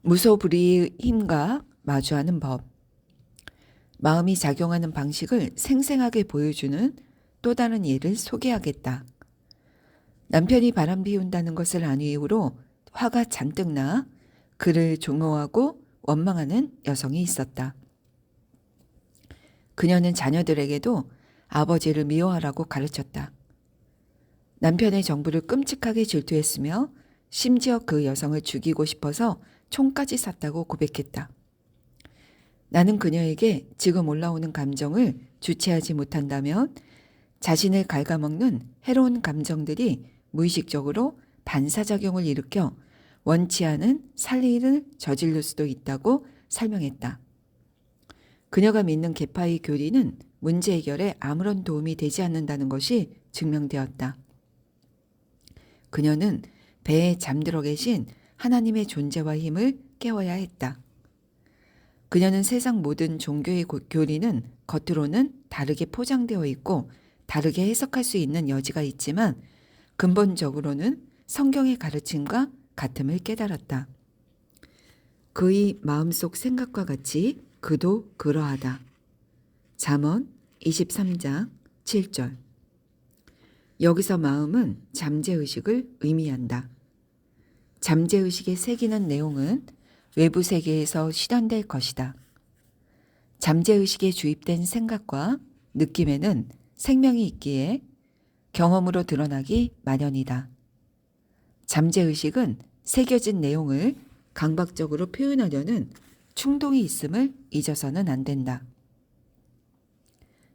무소불위의 힘과 마주하는 법. 마음이 작용하는 방식을 생생하게 보여주는 또 다른 예를 소개하겠다. 남편이 바람 피운다는 것을 안 이후로 화가 잔뜩 나 그를 종호하고 원망하는 여성이 있었다. 그녀는 자녀들에게도 아버지를 미워하라고 가르쳤다. 남편의 정부를 끔찍하게 질투했으며 심지어 그 여성을 죽이고 싶어서 총까지 쐈다고 고백했다. 나는 그녀에게 지금 올라오는 감정을 주체하지 못한다면 자신을 갉아먹는 해로운 감정들이 무의식적으로 반사작용을 일으켜 원치 않은 살해를 저지를 수도 있다고 설명했다. 그녀가 믿는 계파의 교리는 문제 해결에 아무런 도움이 되지 않는다는 것이 증명되었다. 그녀는 배에 잠들어 계신 하나님의 존재와 힘을 깨워야 했다. 그녀는 세상 모든 종교의 교리는 겉으로는 다르게 포장되어 있고 다르게 해석할 수 있는 여지가 있지만 근본적으로는 성경의 가르침과 같음을 깨달았다. 그의 마음속 생각과 같이 그도 그러하다. 잠언 23장 7절. 여기서 마음은 잠재의식을 의미한다. 잠재의식에 새기는 내용은 외부 세계에서 실현될 것이다. 잠재의식에 주입된 생각과 느낌에는 생명이 있기에 경험으로 드러나기 마련이다. 잠재의식은 새겨진 내용을 강박적으로 표현하려는 충동이 있음을 잊어서는 안 된다.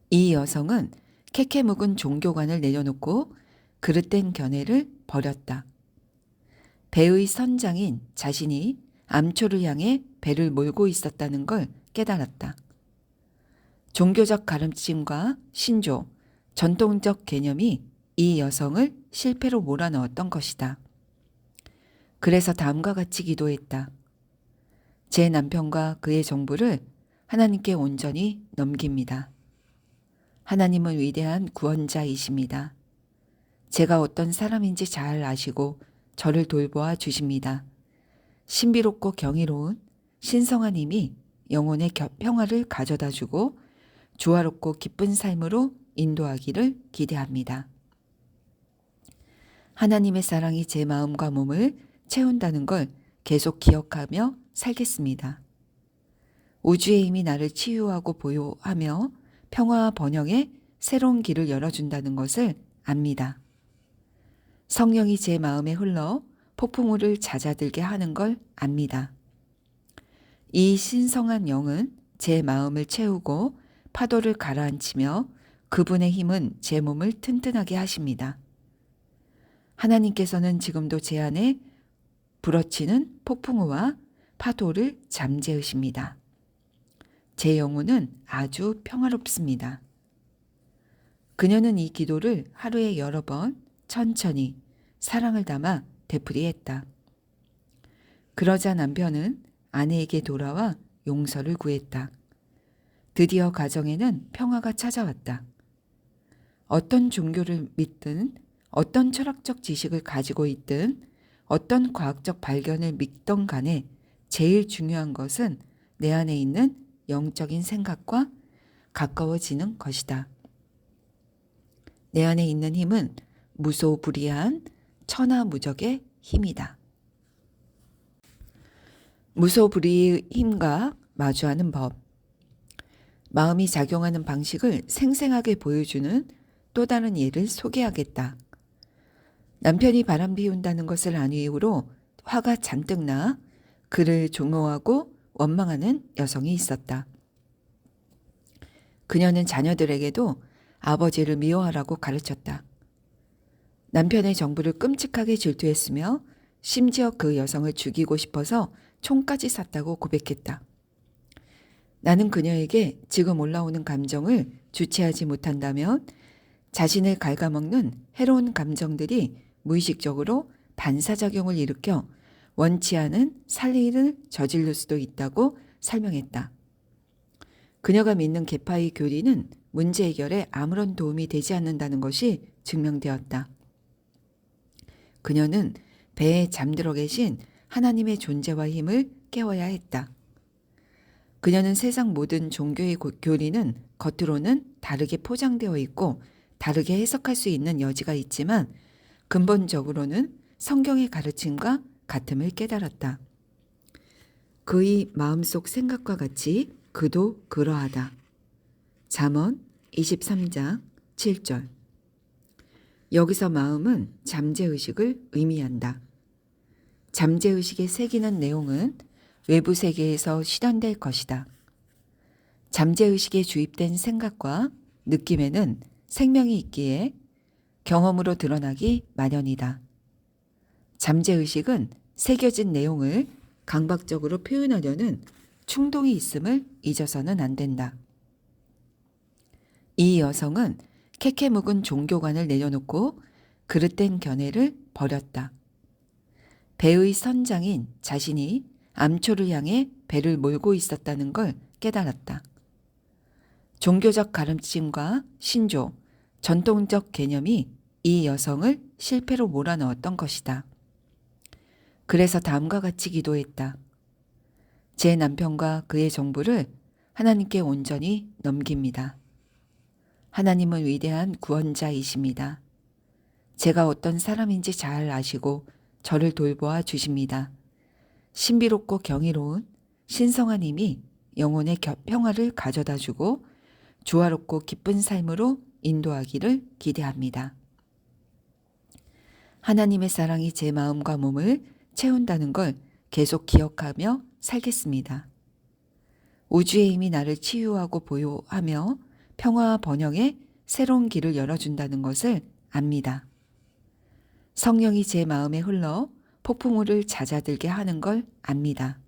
이 여성은 캐캐 묵은 종교관을 내려놓고 그릇된 견해를 버렸다. 배의 선장인 자신이 암초를 향해 배를 몰고 있었다는 걸 깨달았다. 종교적 가르침과 신조, 전통적 개념이 이 여성을 실패로 몰아넣었던 것이다. 그래서 다음과 같이 기도했다. 제 남편과 그의 정부를 하나님께 온전히 넘깁니다. 하나님은 위대한 구원자이십니다. 제가 어떤 사람인지 잘 아시고 저를 돌보아 주십니다. 신비롭고 경이로운 신성한 힘이 영혼의 평화를 가져다 주고 조화롭고 기쁜 삶으로 인도하기를 기대합니다. 하나님의 사랑이 제 마음과 몸을 채운다는 걸 계속 기억하며 살겠습니다. 우주의 힘이 나를 치유하고 보호하며 평화와 번영의 새로운 길을 열어준다는 것을 압니다. 성령이 제 마음에 흘러 폭풍우를 잦아들게 하는 걸 압니다. 이 신성한 영은 제 마음을 채우고 파도를 가라앉히며 그분의 힘은 제 몸을 튼튼하게 하십니다. 하나님께서는 지금도 제 안에 불어치는 폭풍우와 파도를 잠재우십니다. 제 영혼은 아주 평화롭습니다. 그녀는 이 기도를 하루에 여러 번 천천히 사랑을 담아 되풀이했다. 그러자 남편은 아내에게 돌아와 용서를 구했다. 드디어 가정에는 평화가 찾아왔다. 어떤 종교를 믿든 어떤 철학적 지식을 가지고 있든 어떤 과학적 발견을 믿던 간에 제일 중요한 것은 내 안에 있는 영적인 생각과 가까워지는 것이다. 내 안에 있는 힘은 무소불위한 천하무적의 힘이다. 무소불위의 힘과 마주하는 법. 마음이 작용하는 방식을 생생하게 보여주는 또 다른 예를 소개하겠다. 남편이 바람 피운다는 것을 안 이후로 화가 잔뜩 나 그를 종호하고 원망하는 여성이 있었다. 그녀는 자녀들에게도 아버지를 미워하라고 가르쳤다. 남편의 정부를 끔찍하게 질투했으며 심지어 그 여성을 죽이고 싶어서 총까지 쐈다고 고백했다. 나는 그녀에게 지금 올라오는 감정을 주체하지 못한다면 자신을 갉아먹는 해로운 감정들이 무의식적으로 반사작용을 일으켜 원치 않은 살해를 저지를 수도 있다고 설명했다. 그녀가 믿는 계파의 교리는 문제 해결에 아무런 도움이 되지 않는다는 것이 증명되었다. 그녀는 배에 잠들어 계신 하나님의 존재와 힘을 깨워야 했다. 그녀는 세상 모든 종교의 교리는 겉으로는 다르게 포장되어 있고 다르게 해석할 수 있는 여지가 있지만 근본적으로는 성경의 가르침과 같음을 깨달았다. 그의 마음속 생각과 같이 그도 그러하다. 잠언 23장 7절. 여기서 마음은 잠재의식을 의미한다. 잠재의식에 새기는 내용은 외부 세계에서 실현될 것이다. 잠재의식에 주입된 생각과 느낌에는 생명이 있기에 경험으로 드러나기 마련이다. 잠재의식은 새겨진 내용을 강박적으로 표현하려는 충동이 있음을 잊어서는 안 된다. 이 여성은 캐캐 묵은 종교관을 내려놓고 그릇된 견해를 버렸다. 배의 선장인 자신이 암초를 향해 배를 몰고 있었다는 걸 깨달았다. 종교적 가르침과 신조, 전통적 개념이 이 여성을 실패로 몰아넣었던 것이다. 그래서 다음과 같이 기도했다. 제 남편과 그의 정부를 하나님께 온전히 넘깁니다. 하나님은 위대한 구원자이십니다. 제가 어떤 사람인지 잘 아시고 저를 돌보아 주십니다. 신비롭고 경이로운 신성한 힘이 영혼의 평화를 가져다 주고 조화롭고 기쁜 삶으로 인도하기를 기대합니다. 하나님의 사랑이 제 마음과 몸을 채운다는 걸 계속 기억하며 살겠습니다. 우주의 힘이 나를 치유하고 보호하며 평화와 번영의 새로운 길을 열어준다는 것을 압니다. 성령이 제 마음에 흘러 폭풍우를 잦아들게 하는 걸 압니다.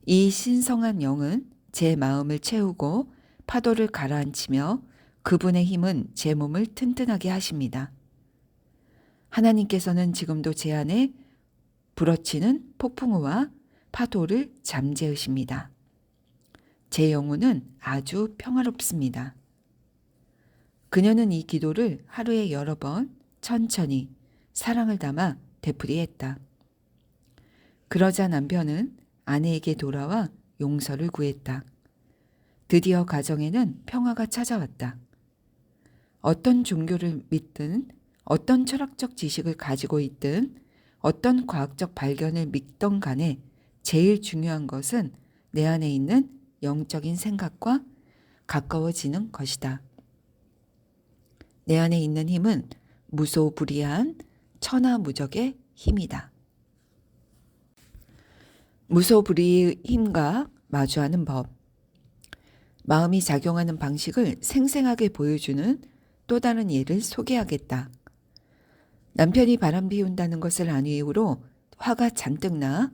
이 신성한 영은 제 마음을 채우고 파도를 가라앉히며 그분의 힘은 제 몸을 튼튼하게 하십니다. 하나님께서는 지금도 제 안에 불어치는 폭풍우와 파도를 잠재우십니다. 제 영혼은 아주 평화롭습니다. 그녀는 이 기도를 하루에 여러 번 천천히 사랑을 담아 되풀이했다. 그러자 남편은 아내에게 돌아와 용서를 구했다. 드디어 가정에는 평화가 찾아왔다. 어떤 종교를 믿든 어떤 철학적 지식을 가지고 있든 어떤 과학적 발견을 믿던 간에 제일 중요한 것은 내 안에 있는 영적인 생각과 가까워지는 것이다. 내 안에 있는 힘은 무소불위한 천하무적의 힘이다. 무소불위의 힘과 마주하는 법. 마음이 작용하는 방식을 생생하게 보여주는 또 다른 예를 소개하겠다. 남편이 바람 피운다는 것을 안 이후로 화가 잔뜩 나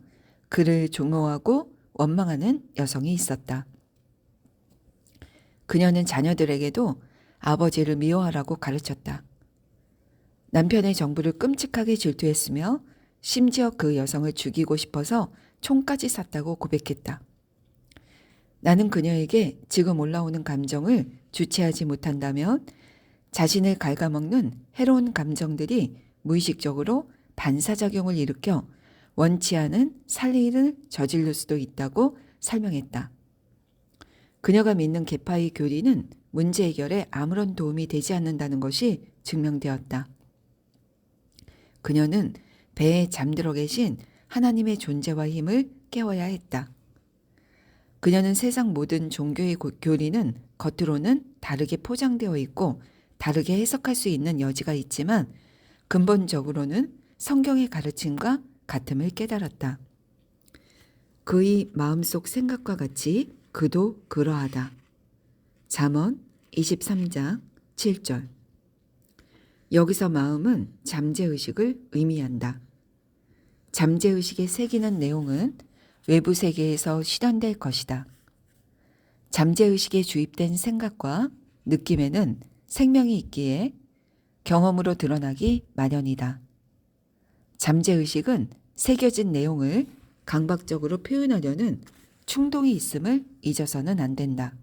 그를 종호하고 원망하는 여성이 있었다. 그녀는 자녀들에게도 아버지를 미워하라고 가르쳤다. 남편의 정부를 끔찍하게 질투했으며 심지어 그 여성을 죽이고 싶어서 총까지 쐈다고 고백했다. 나는 그녀에게 지금 올라오는 감정을 주체하지 못한다면 자신을 갉아먹는 해로운 감정들이 무의식적으로 반사작용을 일으켜 원치 않은 살인을 저지를 수도 있다고 설명했다. 그녀가 믿는 계파의 교리는 문제 해결에 아무런 도움이 되지 않는다는 것이 증명되었다. 그녀는 배에 잠들어 계신 하나님의 존재와 힘을 깨워야 했다. 그녀는 세상 모든 종교의 교리는 겉으로는 다르게 포장되어 있고 다르게 해석할 수 있는 여지가 있지만 근본적으로는 성경의 가르침과 같음을 깨달았다. 그의 마음속 생각과 같이 그도 그러하다. 잠언 23장 7절. 여기서 마음은 잠재의식을 의미한다. 잠재의식에 새기는 내용은 외부 세계에서 실현될 것이다. 잠재의식에 주입된 생각과 느낌에는 생명이 있기에 경험으로 드러나기 마련이다. 잠재의식은 새겨진 내용을 강박적으로 표현하려는 충동이 있음을 잊어서는 안 된다.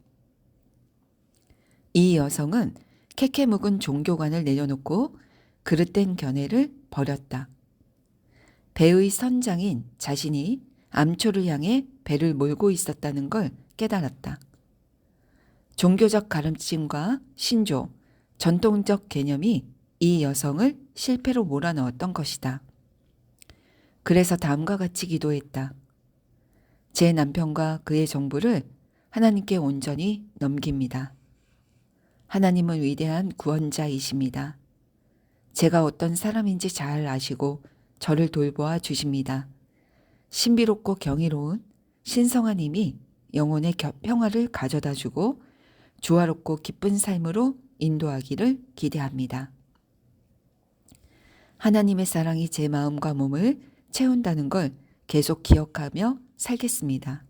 이 여성은 캐캐 묵은 종교관을 내려놓고 그릇된 견해를 버렸다. 배의 선장인 자신이 암초를 향해 배를 몰고 있었다는 걸 깨달았다. 종교적 가르침과 신조, 전통적 개념이 이 여성을 실패로 몰아넣었던 것이다. 그래서 다음과 같이 기도했다. 제 남편과 그의 정부를 하나님께 온전히 넘깁니다. 하나님은 위대한 구원자이십니다. 제가 어떤 사람인지 잘 아시고 저를 돌보아 주십니다. 신비롭고 경이로운 신성한 힘이 영혼의 평화를 가져다 주고 조화롭고 기쁜 삶으로 인도하기를 기대합니다. 하나님의 사랑이 제 마음과 몸을 채운다는 걸 계속 기억하며 살겠습니다.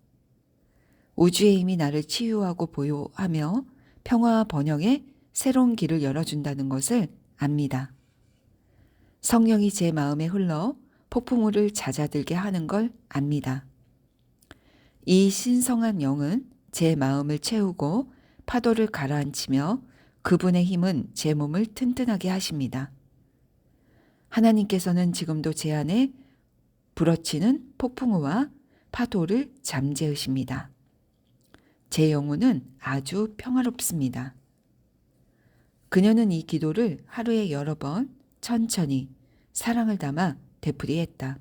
우주의 힘이 나를 치유하고 보호하며 평화와 번영의 새로운 길을 열어준다는 것을 압니다. 성령이 제 마음에 흘러 폭풍우를 잦아들게 하는 걸 압니다. 이 신성한 영은 제 마음을 채우고 파도를 가라앉히며 그분의 힘은 제 몸을 튼튼하게 하십니다. 하나님께서는 지금도 제 안에 불어치는 폭풍우와 파도를 잠재우십니다. 제 영혼은 아주 평화롭습니다. 그녀는 이 기도를 하루에 여러 번 천천히 사랑을 담아 되풀이했다.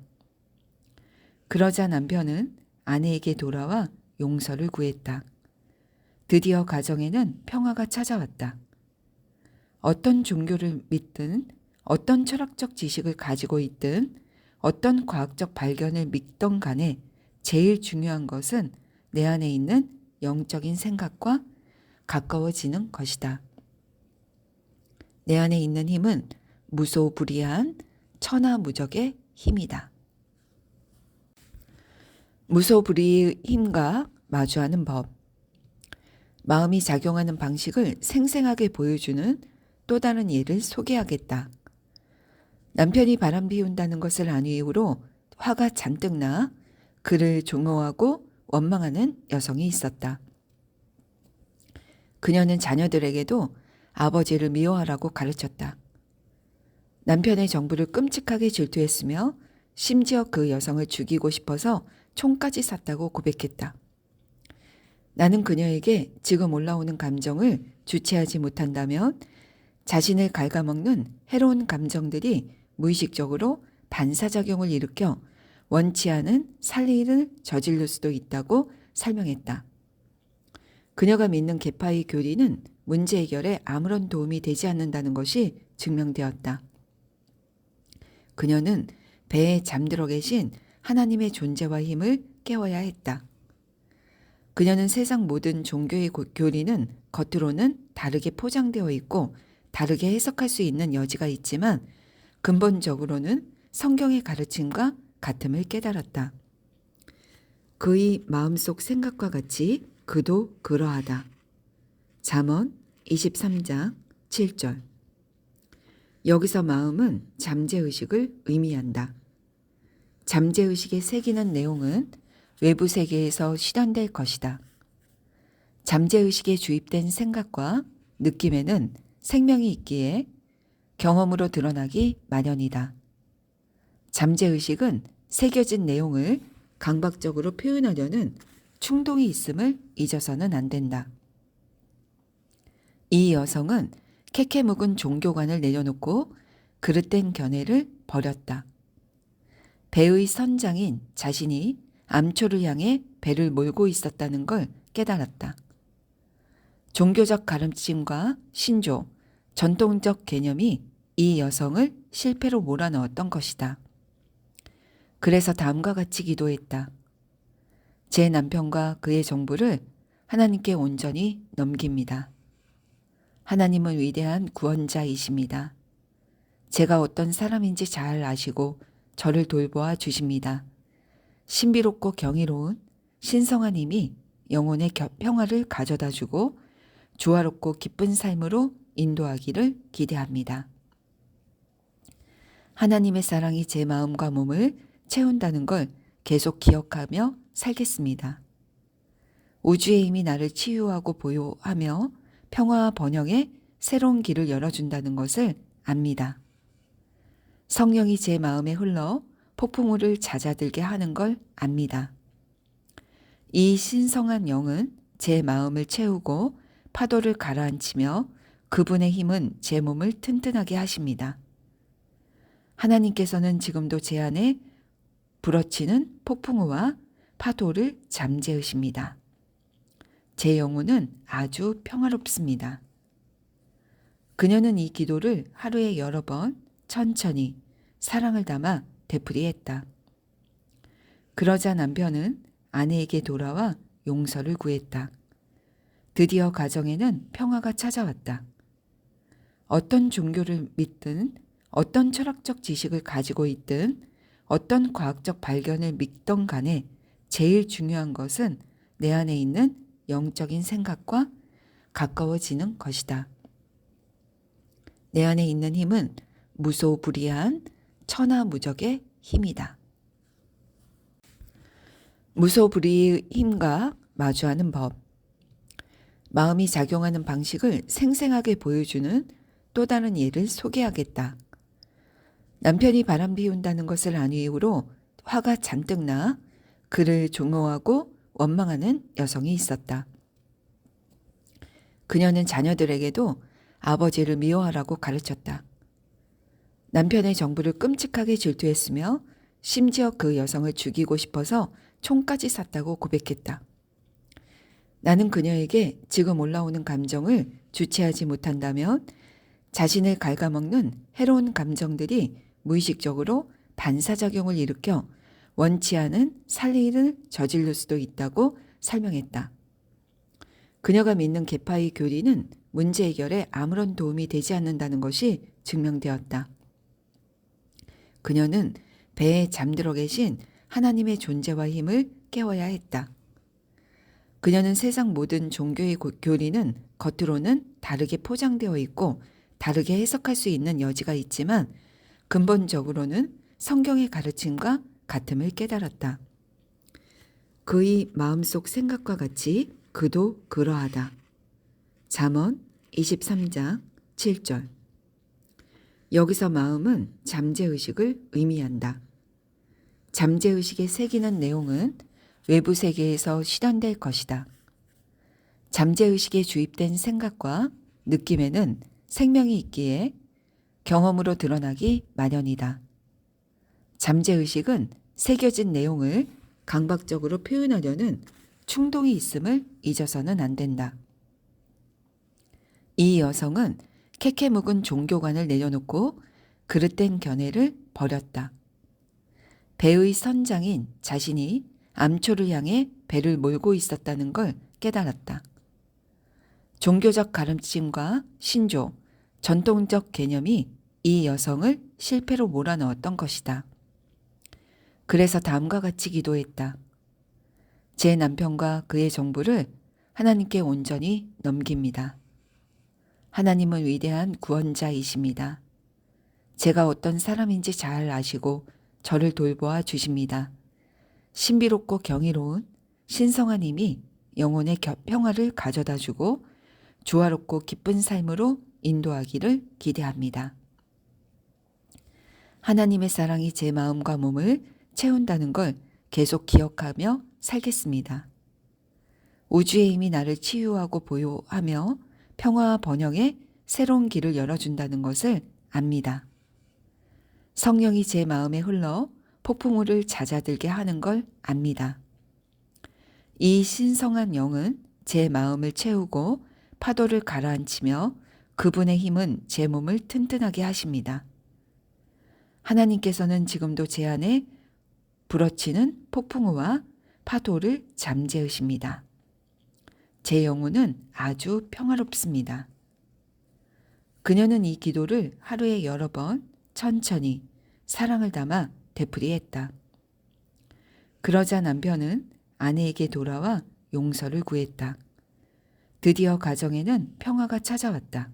그러자 남편은 아내에게 돌아와 용서를 구했다. 드디어 가정에는 평화가 찾아왔다. 어떤 종교를 믿든 어떤 철학적 지식을 가지고 있든 어떤 과학적 발견을 믿던 간에 제일 중요한 것은 내 안에 있는 영적인 생각과 가까워지는 것이다. 내 안에 있는 힘은 무소불위한 천하무적의 힘이다. 무소불위의 힘과 마주하는 법. 마음이 작용하는 방식을 생생하게 보여주는 또 다른 예를 소개하겠다. 남편이 바람 피운다는 것을 안 이후로 화가 잔뜩 나 그를 종호하고 원망하는 여성이 있었다. 그녀는 자녀들에게도 아버지를 미워하라고 가르쳤다. 남편의 정부를 끔찍하게 질투했으며 심지어 그 여성을 죽이고 싶어서 총까지 쐈다고 고백했다. 나는 그녀에게 지금 올라오는 감정을 주체하지 못한다면 자신을 갉아먹는 해로운 감정들이 무의식적으로 반사작용을 일으켜 원치 않은 살인을 저지를 수도 있다고 설명했다. 그녀가 믿는 계파의 교리는 문제 해결에 아무런 도움이 되지 않는다는 것이 증명되었다. 그녀는 배에 잠들어 계신 하나님의 존재와 힘을 깨워야 했다. 그녀는 세상 모든 종교의 교리는 겉으로는 다르게 포장되어 있고 다르게 해석할 수 있는 여지가 있지만 근본적으로는 성경의 가르침과 같음을 깨달았다. 그의 마음속 생각과 같이 그도 그러하다. 잠언 23장 7절. 여기서 마음은 잠재의식을 의미한다. 잠재의식에 새기는 내용은 외부 세계에서 실현될 것이다. 잠재의식에 주입된 생각과 느낌에는 생명이 있기에 경험으로 드러나기 마련이다. 잠재의식은 새겨진 내용을 강박적으로 표현하려는 충동이 있음을 잊어서는 안 된다. 이 여성은 캐캐 묵은 종교관을 내려놓고 그릇된 견해를 버렸다. 배의 선장인 자신이 암초를 향해 배를 몰고 있었다는 걸 깨달았다. 종교적 가르침과 신조, 전통적 개념이 이 여성을 실패로 몰아넣었던 것이다. 그래서 다음과 같이 기도했다. 제 남편과 그의 정부를 하나님께 온전히 넘깁니다. 하나님은 위대한 구원자이십니다. 제가 어떤 사람인지 잘 아시고 저를 돌보아 주십니다. 신비롭고 경이로운 신성한 힘이 영혼의 평화를 가져다 주고 조화롭고 기쁜 삶으로 인도하기를 기대합니다. 하나님의 사랑이 제 마음과 몸을 채운다는 걸 계속 기억하며 살겠습니다. 우주의 힘이 나를 치유하고 보호하며 평화와 번영의 새로운 길을 열어준다는 것을 압니다. 성령이 제 마음에 흘러 폭풍우를 잦아들게 하는 걸 압니다. 이 신성한 영은 제 마음을 채우고 파도를 가라앉히며 그분의 힘은 제 몸을 튼튼하게 하십니다. 하나님께서는 지금도 제 안에 불어치는 폭풍우와 파도를 잠재우십니다. 제 영혼은 아주 평화롭습니다. 그녀는 이 기도를 하루에 여러 번 천천히 사랑을 담아 되풀이했다. 그러자 남편은 아내에게 돌아와 용서를 구했다. 드디어 가정에는 평화가 찾아왔다. 어떤 종교를 믿든 어떤 철학적 지식을 가지고 있든 어떤 과학적 발견을 믿던 간에 제일 중요한 것은 내 안에 있는 영적인 생각과 가까워지는 것이다. 내 안에 있는 힘은 무소불위한 천하무적의 힘이다. 무소불위의 힘과 마주하는 법. 마음이 작용하는 방식을 생생하게 보여주는 또 다른 예를 소개하겠다. 남편이 바람 피운다는 것을 안 이후로 화가 잔뜩 나 그를 종호하고 원망하는 여성이 있었다. 그녀는 자녀들에게도 아버지를 미워하라고 가르쳤다. 남편의 정부를 끔찍하게 질투했으며 심지어 그 여성을 죽이고 싶어서 총까지 쐈다고 고백했다. 나는 그녀에게 지금 올라오는 감정을 주체하지 못한다면 자신을 갉아먹는 해로운 감정들이 무의식적으로 반사작용을 일으켜 원치 않은 살인을 저지를 수도 있다고 설명했다. 그녀가 믿는 계파의 교리는 문제 해결에 아무런 도움이 되지 않는다는 것이 증명되었다. 그녀는 배에 잠들어 계신 하나님의 존재와 힘을 깨워야 했다. 그녀는 세상 모든 종교의 교리는 겉으로는 다르게 포장되어 있고 다르게 해석할 수 있는 여지가 있지만 근본적으로는 성경의 가르침과 같음을 깨달았다. 그의 마음속 생각과 같이 그도 그러하다. 잠언 23장 7절. 여기서 마음은 잠재의식을 의미한다. 잠재의식에 새기는 내용은 외부 세계에서 실현될 것이다. 잠재의식에 주입된 생각과 느낌에는 생명이 있기에 경험으로 드러나기 마련이다. 잠재의식은 새겨진 내용을 강박적으로 표현하려는 충동이 있음을 잊어서는 안 된다. 이 여성은 캐캐 묵은 종교관을 내려놓고 그릇된 견해를 버렸다. 배의 선장인 자신이 암초를 향해 배를 몰고 있었다는 걸 깨달았다. 종교적 가르침과 신조, 전통적 개념이 이 여성을 실패로 몰아넣었던 것이다. 그래서 다음과 같이 기도했다. 제 남편과 그의 정부를 하나님께 온전히 넘깁니다. 하나님은 위대한 구원자이십니다. 제가 어떤 사람인지 잘 아시고 저를 돌보아 주십니다. 신비롭고 경이로운 신성한 힘이 영혼의 평화를 가져다 주고 조화롭고 기쁜 삶으로 인도하기를 기대합니다. 하나님의 사랑이 제 마음과 몸을 채운다는 걸 계속 기억하며 살겠습니다. 우주의 힘이 나를 치유하고 보호하며 평화와 번영의 새로운 길을 열어준다는 것을 압니다. 성령이 제 마음에 흘러 폭풍우를 잦아들게 하는 걸 압니다. 이 신성한 영은 제 마음을 채우고 파도를 가라앉히며 그분의 힘은 제 몸을 튼튼하게 하십니다. 하나님께서는 지금도 제 안에 불어치는 폭풍우와 파도를 잠재우십니다. 제 영혼은 아주 평화롭습니다. 그녀는 이 기도를 하루에 여러 번 천천히 사랑을 담아 되풀이했다. 그러자 남편은 아내에게 돌아와 용서를 구했다. 드디어 가정에는 평화가 찾아왔다.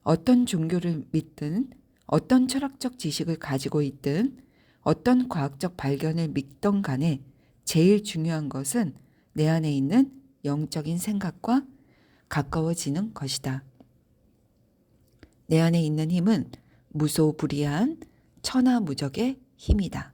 어떤 종교를 믿든 어떤 철학적 지식을 가지고 있든 어떤 과학적 발견을 믿던 간에 제일 중요한 것은 내 안에 있는 영적인 생각과 가까워지는 것이다. 내 안에 있는 힘은 무소불위한 천하무적의 힘이다.